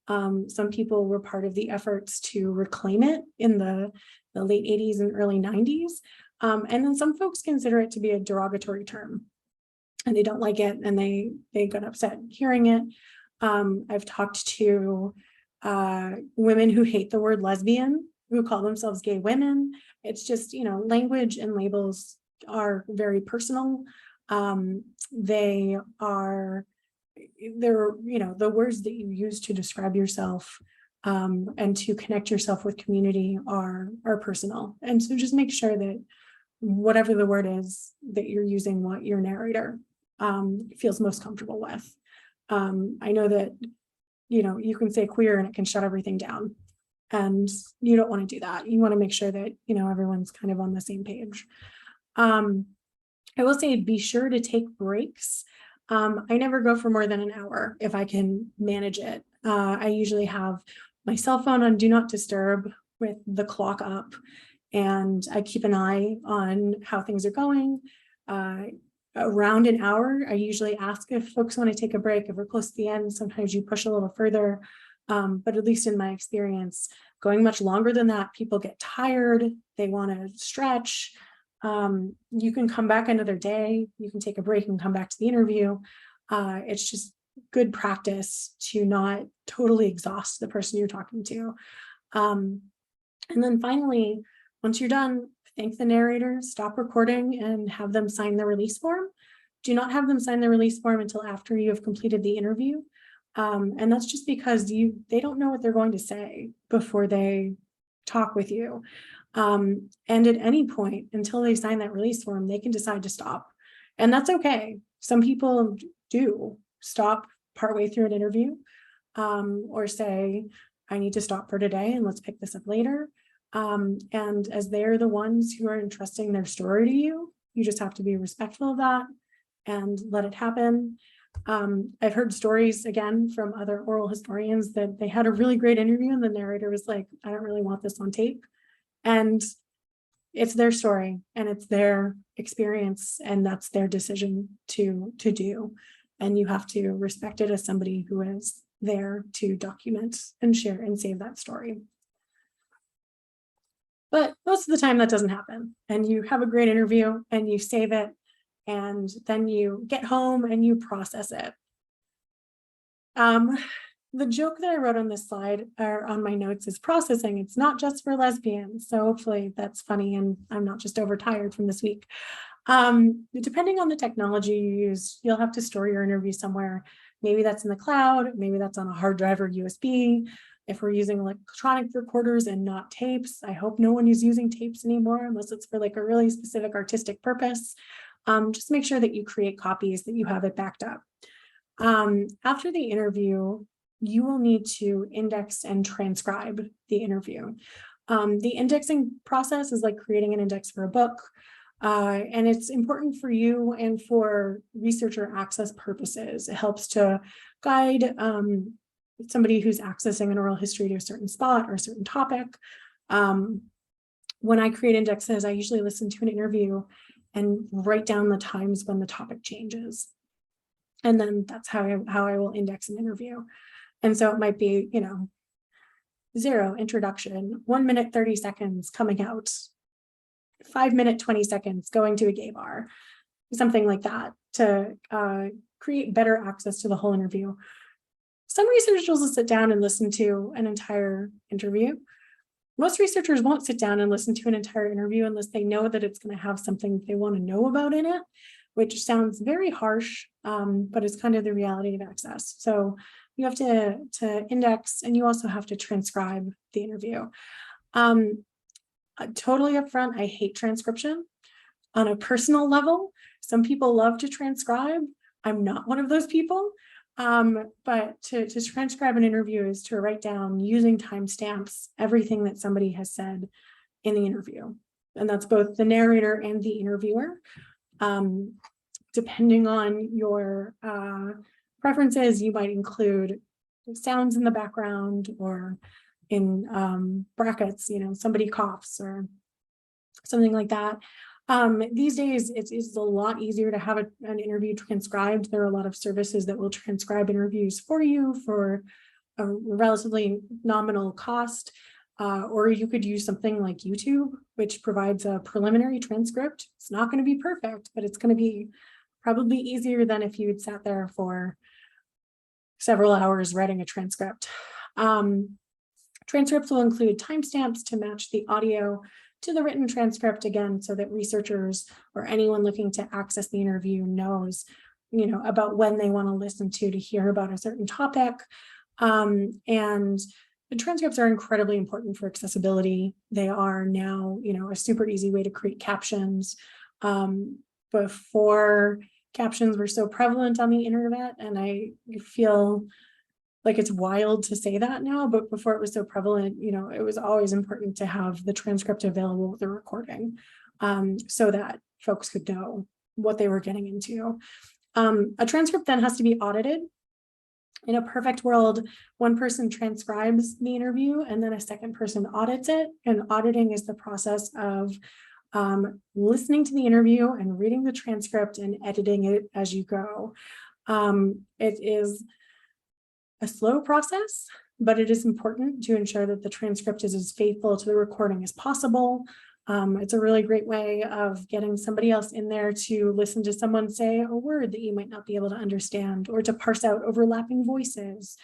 Some people were part of the efforts to reclaim it in the late 80s and early 90s. And then some folks consider it to be a derogatory term and they don't like it and they got upset hearing it. I've talked to women who hate the word lesbian, who call themselves gay women. It's just, language and labels are very personal. They're, the words that you use to describe yourself and to connect yourself with community are personal. And so just make sure that whatever the word is that you're using, what your narrator feels most comfortable with. I know that, you can say queer and it can shut everything down, and you don't want to do that. You want to make sure that, everyone's kind of on the same page. I will say, be sure to take breaks. I never go for more than an hour if I can manage it. I usually have my cell phone on do not disturb with the clock up, and I keep an eye on how things are going. around an hour. I usually ask if folks want to take a break. If we're close to the end, sometimes you push a little further. But at least in my experience, going much longer than that, people get tired. They want to stretch. You can come back another day. You can take a break and come back to the interview. It's just good practice to not totally exhaust the person you're talking to. And then finally, once you're done, thank the narrator, stop recording, and have them sign the release form. Do not have them sign the release form until after you have completed the interview. And that's just because they don't know what they're going to say before they talk with you. And at any point, until they sign that release form, they can decide to stop. And that's okay. Some people do stop partway through an interview, or say, I need to stop for today and let's pick this up later. And as they're the ones who are entrusting their story to you, you just have to be respectful of that and let it happen. I've heard stories again from other oral historians that they had a really great interview and the narrator was like, I don't really want this on tape. And it's their story and it's their experience and that's their decision to do. And you have to respect it as somebody who is there to document and share and save that story. But most of the time that doesn't happen. And you have a great interview and you save it. And then you get home and you process it. The joke that I wrote on this slide or on my notes is processing. It's not just for lesbians. So hopefully that's funny and I'm not just overtired from this week. Depending on the technology you use, you'll have to store your interview somewhere. Maybe that's in the cloud, maybe that's on a hard drive or USB. If we're using electronic recorders and not tapes, I hope no one is using tapes anymore unless it's for like a really specific artistic purpose. Just make sure that you create copies, that you have it backed up. After the interview, you will need to index and transcribe the interview. The indexing process is like creating an index for a book, and it's important for you and for researcher access purposes. It helps to guide somebody who's accessing an oral history to a certain spot or a certain topic. When I create indexes, I usually listen to an interview and write down the times when the topic changes. And then that's how I will index an interview. And so it might be, 0 introduction, 1 minute, 30 seconds coming out, 5 minute, 20 seconds going to a gay bar, something like that to create better access to the whole interview. Some researchers will sit down and listen to an entire interview. Most researchers won't sit down and listen to an entire interview unless they know that it's going to have something they want to know about in it, which sounds very harsh, but it's kind of the reality of access. So you have to index and you also have to transcribe the interview. Totally upfront, I hate transcription. On a personal level, some people love to transcribe. I'm not one of those people. But to transcribe an interview is to write down using timestamps everything that somebody has said in the interview. And that's both the narrator and the interviewer. Depending on your preferences, you might include sounds in the background or in brackets, somebody coughs or something like that. These days, it's a lot easier to have an interview transcribed. There are a lot of services that will transcribe interviews for you for a relatively nominal cost. Or you could use something like YouTube, which provides a preliminary transcript. It's not going to be perfect, but it's going to be probably easier than if you had sat there for several hours writing a transcript. Transcripts will include timestamps to match the audio to the written transcript, again, so that researchers or anyone looking to access the interview knows, about when they want to listen to hear about a certain topic. And the transcripts are incredibly important for accessibility. They are now, a super easy way to create captions. Before captions were so prevalent on the internet, and I feel like it's wild to say that now, but before it was so prevalent, it was always important to have the transcript available with the recording, so that folks could know what they were getting into. A transcript then has to be audited. In a perfect world, one person transcribes the interview and then a second person audits it. And auditing is the process of listening to the interview and reading the transcript and editing it as you go. It is a slow process, but it is important to ensure that the transcript is as faithful to the recording as possible. It's a really great way of getting somebody else in there to listen to someone say a word that you might not be able to understand, or to parse out overlapping voices.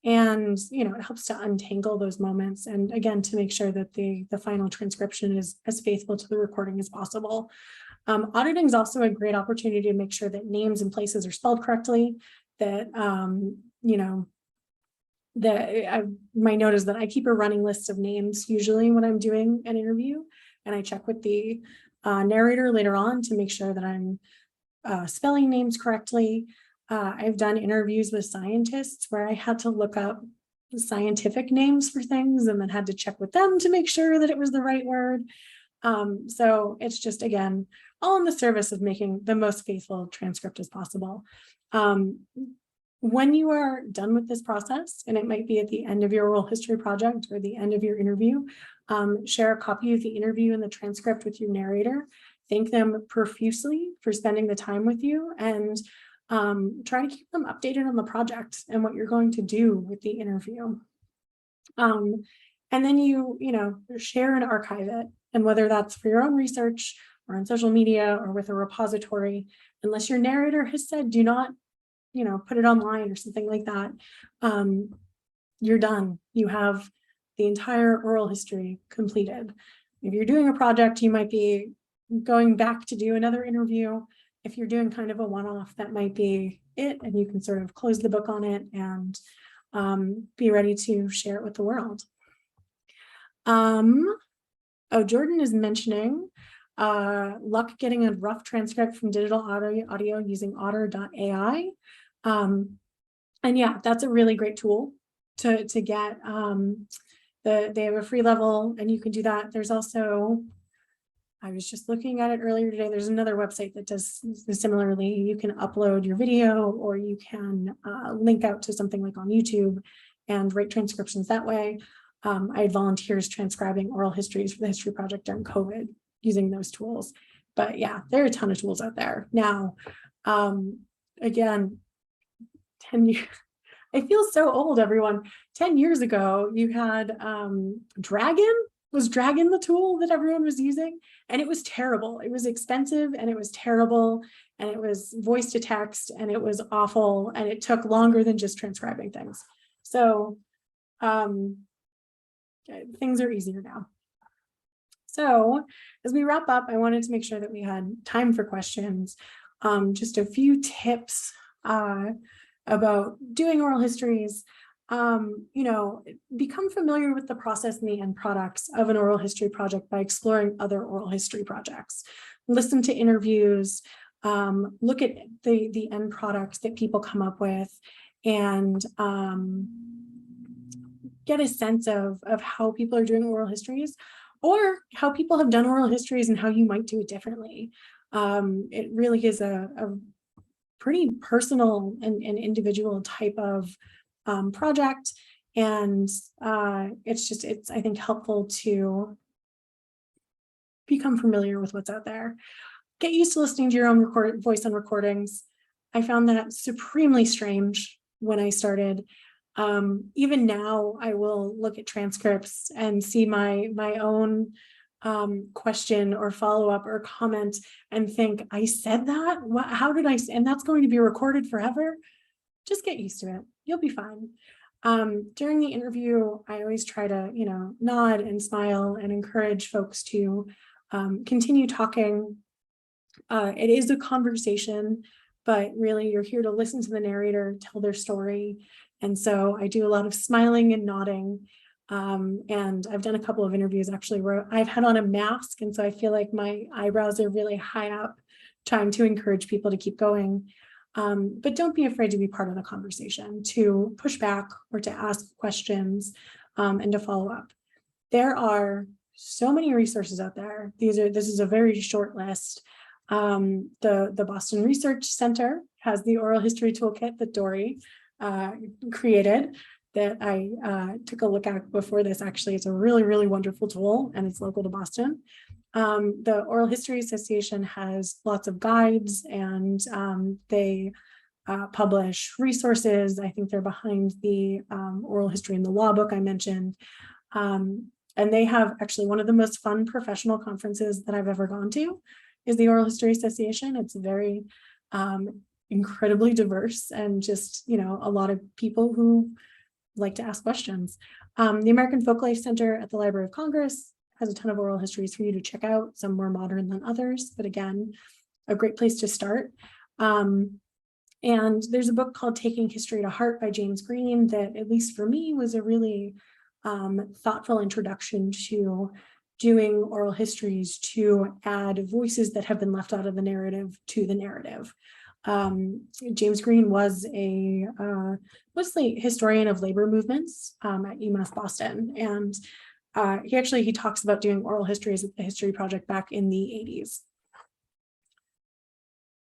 And, you know, it helps to untangle those moments. And again, to make sure that the final transcription is as faithful to the recording as possible. Auditing is also a great opportunity to make sure that names and places are spelled correctly, that, you know, my note is that I keep a running list of names usually when I'm doing an interview, and I check with the narrator later on to make sure that I'm spelling names correctly. I've done interviews with scientists where I had to look up scientific names for things and then had to check with them to make sure that it was the right word. So it's just, again, all in the service of making the most faithful transcript as possible. When you are done with this process, and it might be at the end of your oral history project or the end of your interview, share a copy of the interview and the transcript with your narrator. Thank them profusely for spending the time with you, and try to keep them updated on the project and what you're going to do with the interview. And then you know, share and archive it, and whether that's for your own research or on social media or with a repository, unless your narrator has said do not, you know, put it online or something like that, you're done. You have the entire oral history completed. If you're doing a project, you might be going back to do another interview. If you're doing kind of a one-off, that might be it, and you can sort of close the book on it and be ready to share it with the world. Oh, Jordan is mentioning luck getting a rough transcript from digital audio using otter.ai. And yeah, that's a really great tool to get. They have a free level, and you can do that. There's also, I was just looking at it earlier today, there's another website that does similarly. You can upload your video, or you can link out to something like on YouTube and write transcriptions that way. I had volunteers transcribing oral histories for the history project during COVID using those tools. But yeah, there are a ton of tools out there. Now, again, 10 years, I feel so old, everyone. 10 years ago, you had Dragon. Was Dragon the tool that everyone was using? And it was terrible. It was expensive, and it was terrible, and it was voice to text, and it was awful, and it took longer than just transcribing things. So things are easier now. So as we wrap up, I wanted to make sure that we had time for questions. Just a few tips about doing oral histories. You know, become familiar with the process and the end products of an oral history project by exploring other oral history projects. Listen to interviews, look at the end products that people come up with, and get a sense of how people are doing oral histories, or how people have done oral histories and how you might do it differently. It really is a pretty personal and individual type of project, and it's I think helpful to become familiar with what's out there. Get used to listening to your own voice on recordings. I found that supremely strange when I started. Even now, I will look at transcripts and see my own question or follow-up or comment and think, I said that? How did I? And that's going to be recorded forever. Just get used to it. You'll be fine. During the interview, I always try to, you know, nod and smile and encourage folks to continue talking. It is a conversation, but really you're here to listen to the narrator tell their story. And so I do a lot of smiling and nodding. And I've done a couple of interviews actually where I've had on a mask. And so I feel like my eyebrows are really high up, trying to encourage people to keep going. But don't be afraid to be part of the conversation, to push back or to ask questions, and to follow up. There are so many resources out there. This is a very short list. The Boston Research Center has the oral history toolkit that Dory created. that I took a look at before this. Actually, it's a really, really wonderful tool, and it's local to Boston. The Oral History Association has lots of guides, and they publish resources. I think they're behind the Oral History in the Law book I mentioned. And they have actually one of the most fun professional conferences that I've ever gone to is the Oral History Association. It's very incredibly diverse, and just, you know, a lot of people who like to ask questions. The American Folklife Center at the Library of Congress has a ton of oral histories for you to check out, some more modern than others, but again, a great place to start. And there's a book called Taking History to Heart by James Green that, at least for me, was a really thoughtful introduction to doing oral histories to add voices that have been left out of the narrative to the narrative. James Green was a mostly historian of labor movements at UMass Boston, and he talks about doing oral histories at the History Project back in the 80s.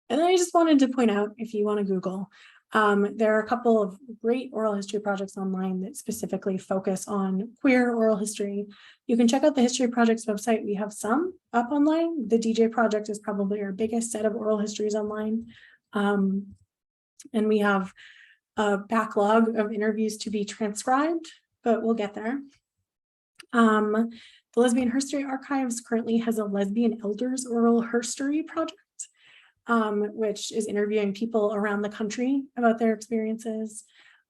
And then I just wanted to point out, if you want to Google, there are a couple of great oral history projects online that specifically focus on queer oral history. You can check out the History Project's website. We have some up online. The DJ Project is probably our biggest set of oral histories online. And we have a backlog of interviews to be transcribed, but we'll get there. The Lesbian Herstory Archives currently has a Lesbian Elders Oral Herstory project, which is interviewing people around the country about their experiences.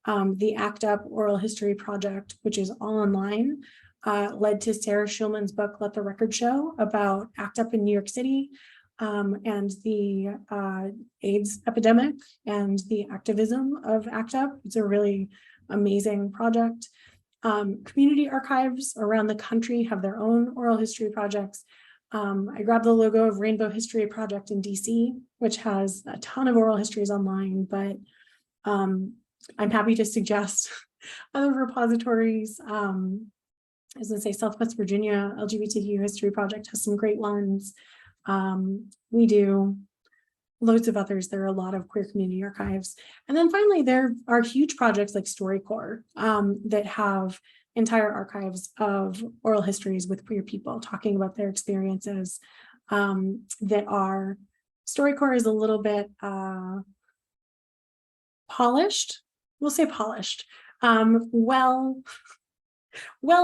The ACT UP Oral History Project, which is all online, led to Sarah Schulman's book, Let the Record Show, about ACT UP in New York City, and the AIDS epidemic and the activism of ACT UP. It's a really amazing project. Community archives around the country have their own oral history projects. I grabbed the logo of Rainbow History Project in DC, which has a ton of oral histories online, but I'm happy to suggest other repositories. As I say, Southwest Virginia LGBTQ History Project has some great ones. We do loads of others. There are a lot of queer community archives. And then finally, there are huge projects like StoryCorps that have entire archives of oral histories with queer people talking about their experiences that are, StoryCorps is a little bit polished, we'll say polished, well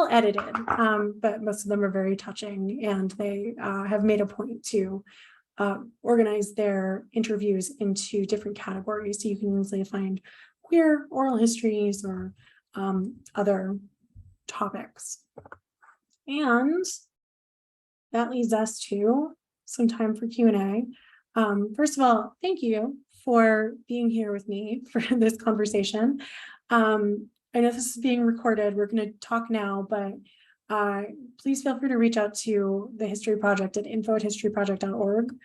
edited, but most of them are very touching, and they have made a point to organize their interviews into different categories. So you can easily find queer oral histories or other topics. And that leads us to some time for Q&A. First of all, thank you for being here with me for this conversation. I know this is being recorded. We're going to talk now, but please feel free to reach out to the History Project at info@historyproject.org.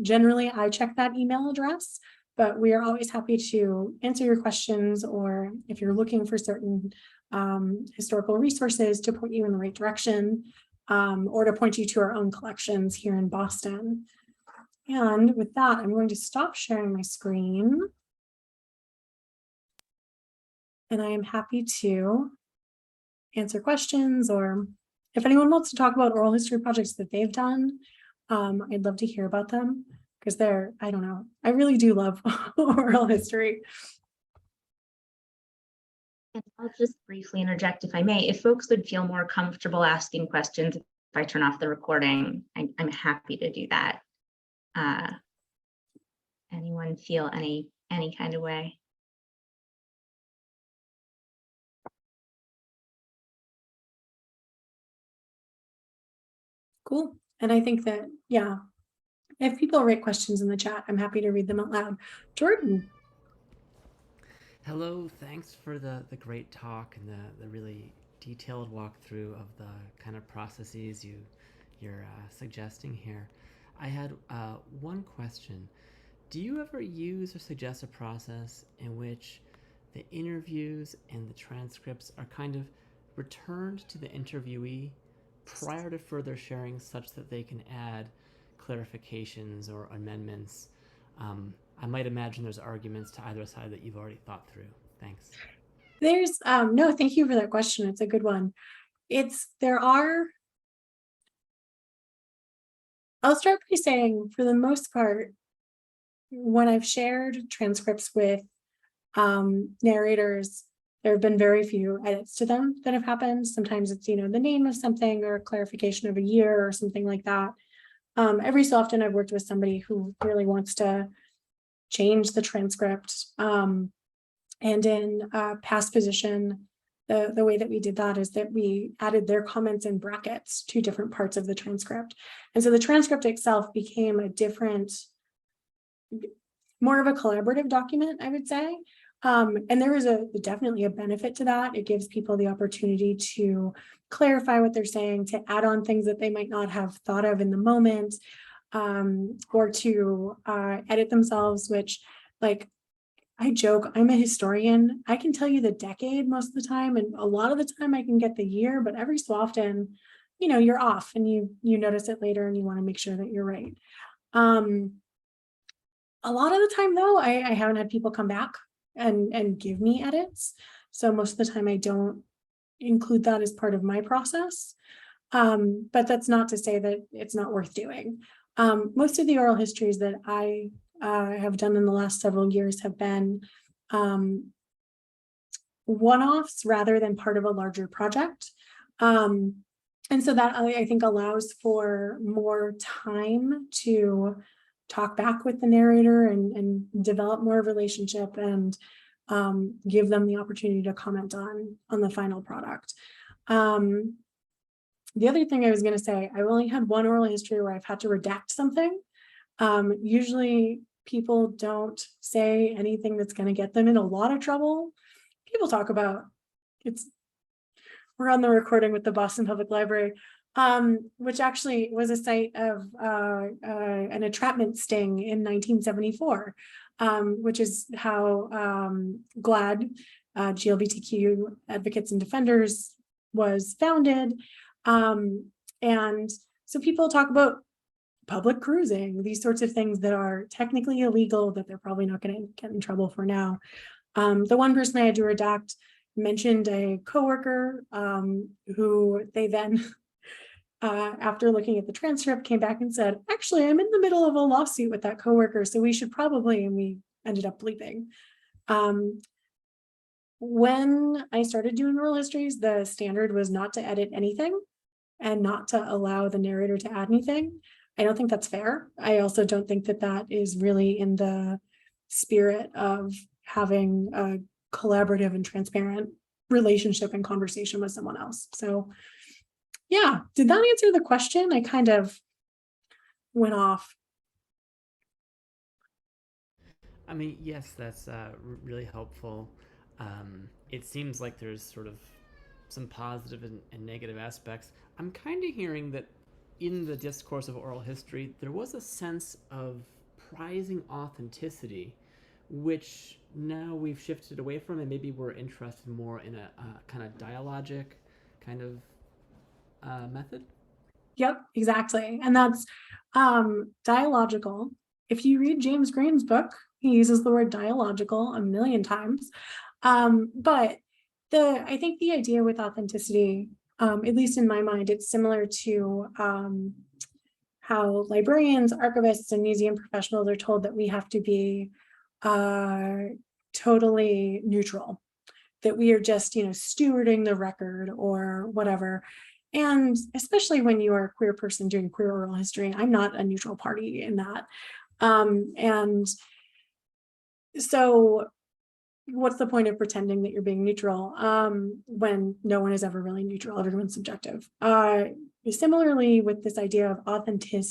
Generally, I check that email address, but we are always happy to answer your questions, or if you're looking for certain historical resources, to point you in the right direction, or to point you to our own collections here in Boston. And with that, I'm going to stop sharing my screen. And I am happy to answer questions, or if anyone wants to talk about oral history projects that they've done, I'd love to hear about them, because they're, I don't know, I really do love oral history. And I'll just briefly interject, if I may. If folks would feel more comfortable asking questions if I turn off the recording, I'm happy to do that. Anyone feel any kind of way? Cool. And I think that, yeah, if people write questions in the chat, I'm happy to read them out loud. Jordan. Hello, thanks for the great talk and the really detailed walkthrough of the kind of processes you're suggesting here. I had one question. Do you ever use or suggest a process in which the interviews and the transcripts are kind of returned to the interviewee prior to further sharing, such that they can add clarifications or amendments? I might imagine there's arguments to either side that you've already thought through. Thanks. There's, no, thank you for that question. It's a good one. I'll start by saying, for the most part, when I've shared transcripts with narrators, there have been very few edits to them that have happened. Sometimes it's, the name of something or clarification of a year or something like that. Every so often I've worked with somebody who really wants to change the transcript. And in past position, the way that we did that is that we added their comments in brackets to different parts of the transcript. And so the transcript itself became a different, more of a collaborative document, I would say. And there is definitely a benefit to that. It gives people the opportunity to clarify what they're saying, to add on things that they might not have thought of in the moment, or to edit themselves, which, like, I joke, I'm a historian. I can tell you the decade most of the time, and a lot of the time I can get the year, but every so often, you're off and you notice it later and you want to make sure that you're right. A lot of the time though, I haven't had people come back and give me edits. So most of the time I don't include that as part of my process. But that's not to say that it's not worth doing. Most of the oral histories that I have done in the last several years have been one-offs rather than part of a larger project. And so that, I think, allows for more time to talk back with the narrator and develop more of a relationship, and give them the opportunity to comment on the final product. The other thing I was going to say, I've only had one oral history where I've had to redact something. Usually people don't say anything that's going to get them in a lot of trouble. People talk about, we're on the recording with the Boston Public Library, which actually was a site of an entrapment sting in 1974, which is how GLAAD, GLBTQ Advocates and Defenders, was founded. And so people talk about public cruising, these sorts of things that are technically illegal, that they're probably not going to get in trouble for now. The one person I had to redact mentioned a coworker who they then, after looking at the transcript, came back and said, actually, I'm in the middle of a lawsuit with that coworker, so we should probably, and we ended up bleeping. When I started doing oral histories, the standard was not to edit anything and not to allow the narrator to add anything. I don't think that's fair. I also don't think that that is really in the spirit of having a collaborative and transparent relationship and conversation with someone else. So yeah, did that answer the question? I kind of went off. I mean, yes, that's really helpful. It seems like there's sort of some positive and negative aspects. I'm kind of hearing that in the discourse of oral history, there was a sense of prizing authenticity, which now we've shifted away from, and maybe we're interested more in a kind of dialogic kind of method. Yep, exactly. And that's dialogical. If you read James Green's book, he uses the word dialogical a million times. But I think the idea with authenticity, at least in my mind, it's similar to how librarians, archivists, and museum professionals are told that we have to be totally neutral, that we are just, stewarding the record or whatever. And especially when you are a queer person doing queer oral history, I'm not a neutral party in that. And so what's the point of pretending that you're being neutral when no one is ever really neutral? Everyone's subjective. Similarly, with this idea of authentic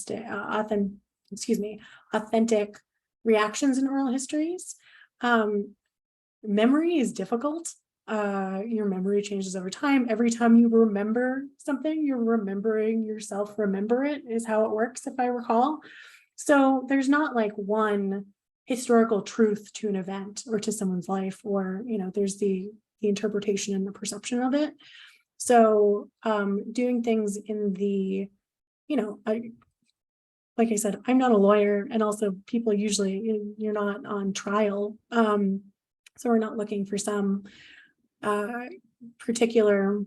reactions in oral histories, memory is difficult. Your memory changes over time. Every time you remember something, you're remembering yourself remember it, is how it works, if I recall. So there's not like one historical truth to an event or to someone's life, or there's the interpretation and the perception of it. So doing things in the, like I said, I'm not a lawyer, and also people usually, you're not on trial, so we're not looking for some particular,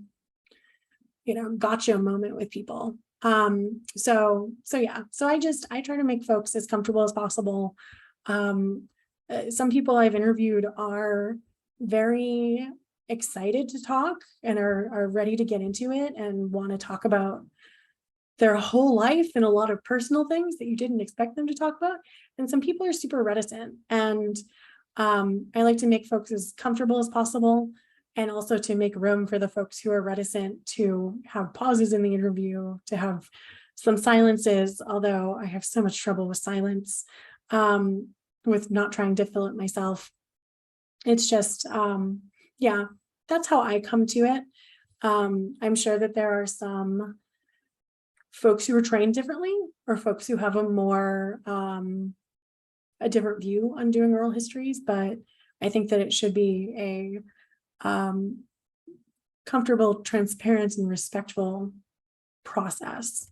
gotcha moment with people. So yeah, so I try to make folks as comfortable as possible. Some people I've interviewed are very excited to talk and are ready to get into it and want to talk about their whole life and a lot of personal things that you didn't expect them to talk about. And some people are super reticent. And I like to make folks as comfortable as possible, and also to make room for the folks who are reticent to have pauses in the interview, to have some silences, although I have so much trouble with silence, with not trying to fill it myself. It's just, yeah, that's how I come to it. I'm sure that there are some folks who are trained differently, or folks who have a different view on doing oral histories, but I think that it should be a comfortable, transparent, and respectful process.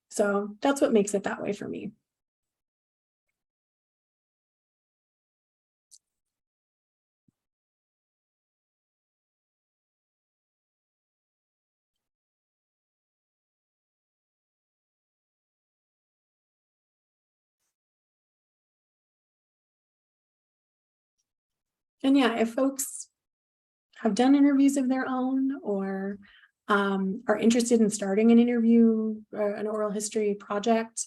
So that's what makes it that way for me. And yeah, if folks have done interviews of their own, or are interested in starting an interview, an oral history project,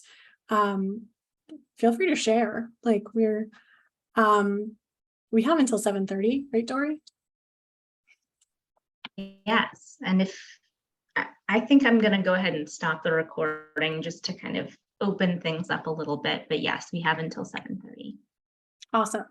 feel free to share. Like we have until 7:30, right, Dory? Yes, and if I think I'm going to go ahead and stop the recording just to kind of open things up a little bit, but yes, we have until 7:30. Awesome.